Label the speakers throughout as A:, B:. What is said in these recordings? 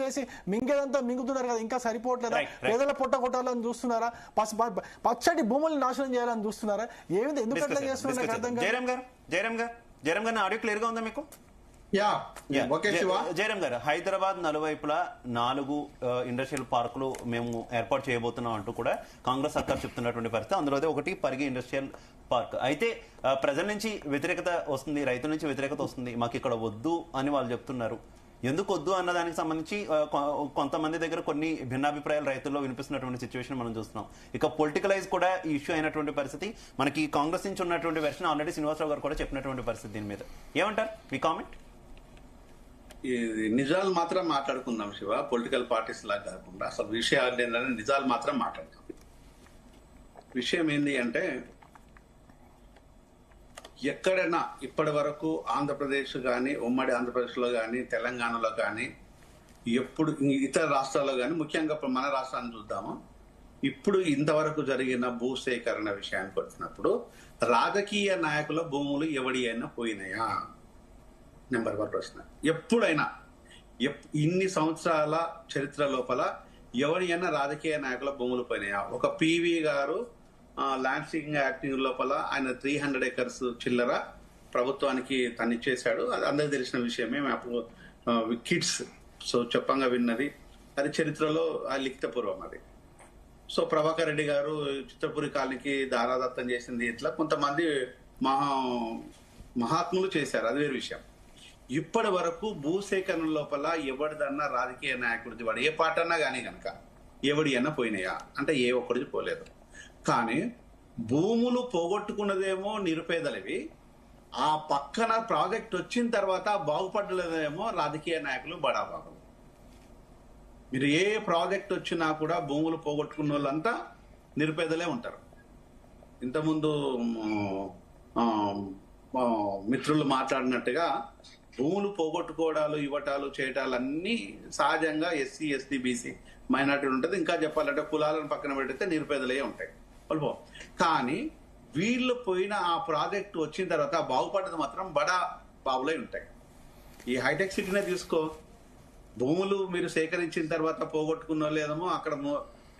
A: చేసి మింగేదంతా మింగుతున్నారు కదా, ఇంకా సరిపోవట్లేదా? పేదల పొట్ట కొట్టాలని చూస్తున్నారా? పచ్చటి భూముల్ని నాశనం చేయాలని చూస్తున్నారా? ఏమిటి, ఎందుకు అట్లా చేస్తున్నారు నాకు అర్థం కాదు.
B: జయరామ్ గారు ఆడియో క్లియర్ గా ఉందా మీకు? జయరామ్ గారు, హైదరాబాద్ నలువైపులా 4 ఇండస్ట్రియల్ పార్కులు మేము ఏర్పాటు చేయబోతున్నాం అంటూ కూడా కాంగ్రెస్ సర్కార్ చెప్తున్నటువంటి పరిస్థితి. అందులో ఒకటి పరిగి ఇండస్ట్రియల్ పార్క్. అయితే ప్రజల నుంచి వ్యతిరేకత వస్తుంది, రైతుల నుంచి వ్యతిరేకత వస్తుంది, మాకు ఇక్కడ వద్దు అని వాళ్ళు చెప్తున్నారు. ఎందుకు వద్దు అన్న దానికి సంబంధించి కొంతమంది దగ్గర కొన్ని భిన్నాభిప్రాయాలు రైతుల్లో వినిపిస్తున్నటువంటి సిచ్యువేషన్ మనం చూస్తున్నాం. ఇక పొలిటికలైజ్ కూడా ఈ ఇష్యూ అయినటువంటి పరిస్థితి. మనకి కాంగ్రెస్ నుంచి ఉన్నటువంటి వెర్షన్ ఆల్రెడీ శ్రీనివాసరావు గారు కూడా చెప్పినటువంటి పరిస్థితి. దీని మీద ఏమంటారు, మీ కామెంట్?
C: నిజాలు మాత్రం మాట్లాడుకుందాం శివ, పొలిటికల్ పార్టీస్ లాగా కాకుండా అసలు విషయాలు ఏంటంటే నిజాలు మాత్రం మాట్లాడతాం. విషయం ఏంటి అంటే, ఎక్కడైనా ఇప్పటి వరకు ఆంధ్రప్రదేశ్ కానీ, ఉమ్మడి ఆంధ్రప్రదేశ్లో కానీ, తెలంగాణలో కానీ, ఎప్పుడు ఇతర రాష్ట్రాల్లో కానీ, ముఖ్యంగా మన రాష్ట్రాన్ని చూద్దాము, ఇప్పుడు ఇంతవరకు జరిగిన భూసేకరణ విషయానికి వచ్చినప్పుడు రాజకీయ నాయకుల భూములు ఎవడి అయినా పోయినాయా? నెంబర్ 1 ప్రశ్న. ఎప్పుడైనా ఇన్ని సంవత్సరాల చరిత్ర లోపల ఎవరైనా రాజకీయ నాయకుల భూములు పోయినాయా? ఒక పివి గారు ల్యాండ్ సీకింగ్ యాక్టింగ్ లోపల ఆయన 300 acres చిల్లర ప్రభుత్వానికి తనిచ్చేశాడు. అది అందరికి తెలిసిన విషయమే, కిడ్స్ సో చెప్పంగా విన్నది, అది చరిత్రలో లిఖితపూర్వం అది. సో ప్రభాకర్ రెడ్డి గారు చిత్రపురి కాలనీకి దారాదత్తం చేసింది, ఇట్లా కొంతమంది మహాత్ములు చేశారు, అది వేరే విషయం. ఇప్పటి వరకు భూసేకరణ లోపల ఎవరిదన్నా రాజకీయ నాయకుడిది, వాడు ఏ పార్టీ అన్నా కానీ కనుక ఎవడి అన్నా పోయినాయా అంటే ఏ ఒక్కడిది పోలేదు. కానీ భూములు పోగొట్టుకున్నదేమో నిరుపేదలవి, ఆ పక్కన ప్రాజెక్ట్ వచ్చిన తర్వాత బాగుపడలేదేమో రాజకీయ నాయకులు, బడాబాబులు. మీరు ఏ ప్రాజెక్ట్ వచ్చినా కూడా భూములు పోగొట్టుకున్న వాళ్ళంతా నిరుపేదలే ఉంటారు. ఇంతకుముందు మిత్రులు మాట్లాడినట్టుగా భూములు పోగొట్టుకోవడాలు, ఇవ్వటాలు, చేయటాలు అన్నీ సహజంగా ఎస్సీ, ఎస్టీ, బీసీ మైనార్టీలు ఉంటుంది. ఇంకా చెప్పాలంటే కులాలను పక్కన పెడితే నిరుపేదలే ఉంటాయి వాళ్ళు. కానీ వీళ్ళు పోయిన ఆ ప్రాజెక్ట్ వచ్చిన తర్వాత బాగుపడ్డది మాత్రం బడా బాబులై ఉంటాయి. ఈ హైటెక్ సిటీనే తీసుకో, భూములు మీరు సేకరించిన తర్వాత పోగొట్టుకున్న లేదేమో అక్కడ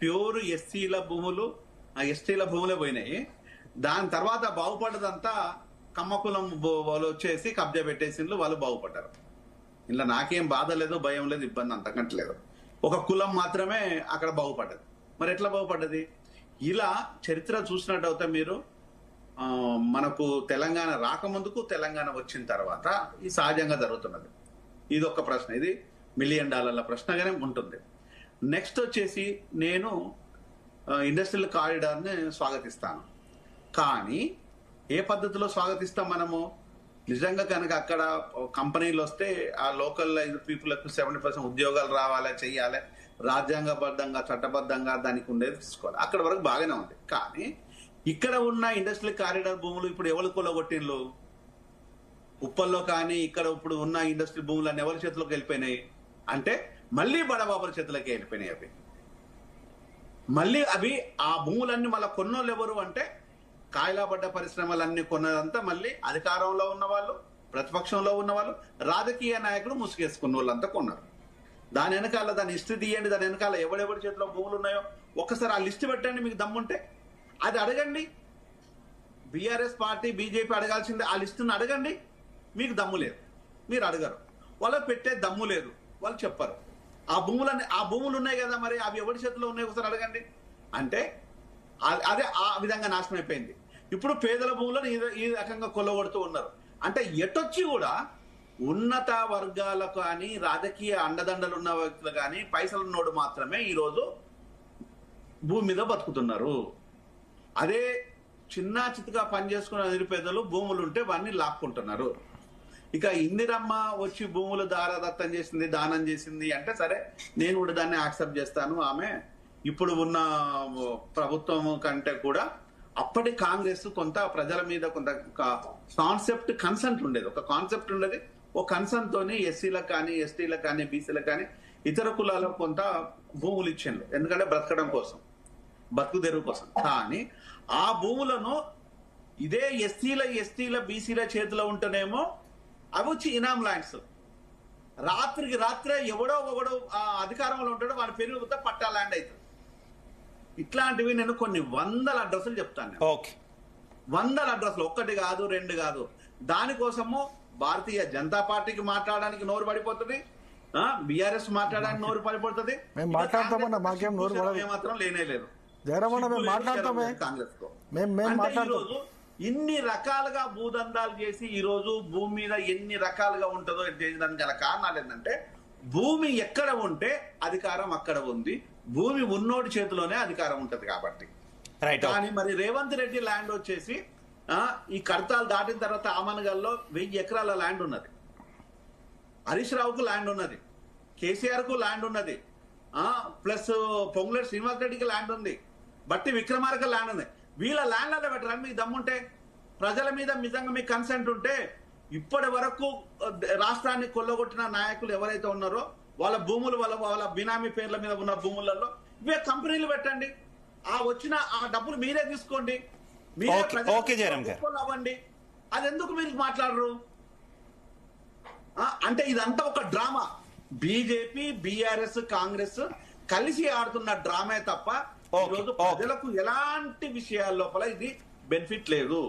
C: ప్యూర్ ఎస్సీల భూములు, ఎస్టీల భూములే పోయినాయి. దాని తర్వాత బాగుపడ్డదంతా కమ్మకులం వాళ్ళు వచ్చేసి కబ్జా పెట్టేసిండ్రు, వాళ్ళు బాగుపడ్డారు. ఇలా నాకేం బాధ లేదు, భయం లేదు, ఇబ్బంది అంతకంటే లేదు. ఒక కులం మాత్రమే అక్కడ బాగుపడ్డది. మరి ఎట్లా బాగుపడ్డది? ఇలా చరిత్ర చూసినట్టు అయితే మీరు మనకు తెలంగాణ రాకముందుకు, తెలంగాణ వచ్చిన తర్వాత ఈ సహజంగా జరుగుతున్నది. ఇది ఒక ప్రశ్న, ఇది $1 మిలియన్ ప్రశ్నగానే ఉంటుంది. నెక్స్ట్ వచ్చేసి నేను ఇండస్ట్రియల్ కారిడార్ని స్వాగతిస్తాను. కానీ ఏ పద్ధతిలో స్వాగతిస్తాం మనము? నిజంగా కనుక అక్కడ కంపెనీలు వస్తే ఆ లోకల్ పీపుల్కు 70% ఉద్యోగాలు రావాలి, చెయ్యాలి, రాజ్యాంగబద్ధంగా చట్టబద్ధంగా దానికి ఉండేది తీసుకోవాలి. అక్కడ వరకు బాగానే ఉంది. కానీ ఇక్కడ ఉన్న ఇండస్ట్రియల్ కారిడార్ భూములు ఇప్పుడు ఎవరు కొలగొట్టిండ్రు? ఉప్పల్లో కానీ ఇక్కడ ఇప్పుడు ఉన్న ఇండస్ట్రీ భూములన్నీ ఎవరి చేతిలోకి వెళ్ళిపోయినాయి అంటే మళ్ళీ బడబాబుల చేతిలోకి వెళ్ళిపోయినాయి. అవి మళ్ళీ ఆ భూములన్నీ మళ్ళీ కొన్నోళ్ళు ఎవరు అంటే కాయలాపడ్డ పరిశ్రమలన్నీ కొన్నదంతా మళ్ళీ అధికారంలో ఉన్న వాళ్ళు, ప్రతిపక్షంలో ఉన్న వాళ్ళు, రాజకీయ నాయకులు ముసుగేసుకున్న వాళ్ళంతా కొన్నారు. దాని వెనకాల దాని హిస్టరీ తీయండి, దాని వెనకాల ఎవడెవరి చేతిలో భూములు ఉన్నాయో ఒక్కసారి ఆ లిస్ట్ పెట్టండి. మీకు దమ్ముంటే అది అడగండి. బీఆర్ఎస్ పార్టీ, బీజేపీ అడగాల్సిందే, ఆ లిస్టును అడగండి. మీకు దమ్ము లేదు, మీరు అడగరు. వాళ్ళకి పెట్టే దమ్ము లేదు, వాళ్ళు చెప్పరు. ఆ భూములు ఉన్నాయి కదా, మరి అవి ఎవరి చేతిలో ఉన్నాయి ఒకసారి అడగండి. అంటే అదే ఆ విధంగా నాశనం అయిపోయింది. ఇప్పుడు పేదల భూములను ఈ రకంగా కొల్లగొడుతూ ఉన్నారు. అంటే ఎటొచ్చి కూడా ఉన్నత వర్గాలకు కానీ, రాజకీయ అండదండలు ఉన్న వ్యక్తులు కానీ, పైసలు ఉన్నోడు మాత్రమే ఈరోజు భూమి మీద బతుకుతున్నారు. అదే చిన్న చిత్తగా పనిచేసుకున్న నిరుపేదలు భూములు ఉంటే వాడిని లాక్కుంటున్నారు. ఇక ఇందిరమ్మ వచ్చి భూములు దారాదత్తం చేసింది, దానం చేసింది అంటే సరే, నేను కూడా దాన్ని యాక్సెప్ట్ చేస్తాను. ఆమె ఇప్పుడు ఉన్న ప్రభుత్వం కంటే కూడా అప్పటి కాంగ్రెస్ కొంత ప్రజల మీద కొంత కాన్సెప్ట్ కన్సెంట్ ఉండేది, ఒక కాన్సెప్ట్ ఉండేది. ఒక కన్సెంట్ తోని ఎస్సీలకు కానీ, ఎస్టీలకు కానీ, బీసీలకు కానీ, ఇతర కులాలకు కొంత భూములు ఇచ్చిండ్రు. ఎందుకంటే బ్రతకడం కోసం, బతుకు తెరువు కోసం. కానీ ఆ భూములను ఇదే ఎస్సీల, బీసీల చేతిలో ఉంటేనేమో అవి వచ్చి ఇనాం ల్యాండ్స్, రాత్రికి రాత్రే ఎవడో ఒకడు అధికారంలో ఉంటాడో వాడి పేరు పోతే పట్టా ల్యాండ్ అవుతుంది. ఇట్లాంటివి నేను కొన్ని వందల అడ్రస్లు చెప్తాను.
B: ఓకే,
C: వందల అడ్రస్లు, ఒక్కటి కాదు రెండు కాదు. దానికోసము భారతీయ జనతా పార్టీకి మాట్లాడడానికి నోరు పడిపోతుంది, బీఆర్ఎస్ మాట్లాడడానికి నోరు పడిపోతుంది.
A: మేము మాట్లాడతామన్నా, మాకేం నోరు పడదు,
C: మాత్రం లేనే లేదు.
A: జయరామన్న మేము మాట్లాడతామే,
C: కాంగ్రెస్ తో
A: మాట్లాడతాం.
C: ఇన్ని రకాలుగా భూదందాలు చేసి ఈ రోజు భూమి మీద ఎన్ని రకాలుగా ఉంటుందో చేయడానికి గల కారణాలు ఏంటంటే, భూమి ఎక్కడ ఉంటే అధికారం అక్కడ ఉంది, భూమి ఉన్నోడి చేతిలోనే అధికారం ఉంటది కాబట్టి. కానీ మరి రేవంత్ రెడ్డి ల్యాండ్ వచ్చేసి ఈ కడతాలు దాటిన తర్వాత ఆమనగల్లో 1000 ఎకరాల ల్యాండ్ ఉన్నది, హరీష్ రావుకు ల్యాండ్ ఉన్నది, కేసీఆర్ కు ల్యాండ్ ఉన్నది, ప్లస్ పొంగులేటి శ్రీనివాస్ రెడ్డికి ల్యాండ్ ఉంది, బట్టి విక్రమార్క ల్యాండ్ ఉంది. వీళ్ళ ల్యాండ్లలో పెట్టడానికి మీకు దమ్ముంటే, ప్రజల మీద నిజంగా మీకు కన్సెంట్ ఉంటే, ఇప్పటి వరకు రాష్ట్రాన్ని కొల్లగొట్టిన నాయకులు ఎవరైతే ఉన్నారో వాళ్ళ భూములు వాళ్ళ బినామీ పేర్ల మీద ఉన్న భూములలో ఇవే కంపెనీలు పెట్టండి, వచ్చిన ఆ డబ్బులు మీరే తీసుకోండి, అవ్వండి. అది ఎందుకు మీరు మాట్లాడరు? అంటే ఇదంతా ఒక డ్రామా. బీజేపీ, బీఆర్ఎస్, కాంగ్రెస్ కలిసి ఆడుతున్న డ్రామే తప్ప ఈరోజు ప్రజలకు ఎలాంటి విషయాల లోపల ఇది బెనిఫిట్ లేదు.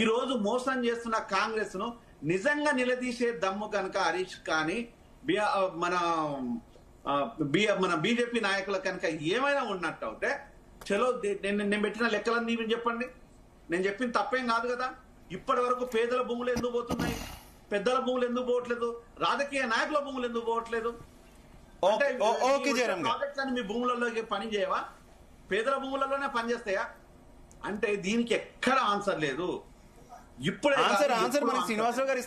C: ఈ రోజు మోసం చేస్తున్న కాంగ్రెస్ ను నిజంగా నిలదీసే దమ్ము కనుక హరీష్ కానీ మన బీజేపీ నాయకుల కనుక ఏమైనా ఉన్నట్టు అయితే, చలో నేను పెట్టిన లెక్కలన్నీ చెప్పండి, నేను చెప్పింది తప్పేం కాదు కదా. ఇప్పటి వరకు పేదల భూములు ఎందుకు పోతున్నాయి, పెద్దల భూములు ఎందుకు పోవట్లేదు, రాజకీయ నాయకుల భూములు ఎందుకు పోవట్లేదు? ప్రాజెక్ట్స్ మీ భూములలోకి పని చేయవా, పేదల భూములలోనే పనిచేస్తాయా అంటే దీనికి ఎక్కడ ఆన్సర్ లేదు. ఇప్పుడే
B: ఆన్సర్ శ్రీనివాసరావు గారు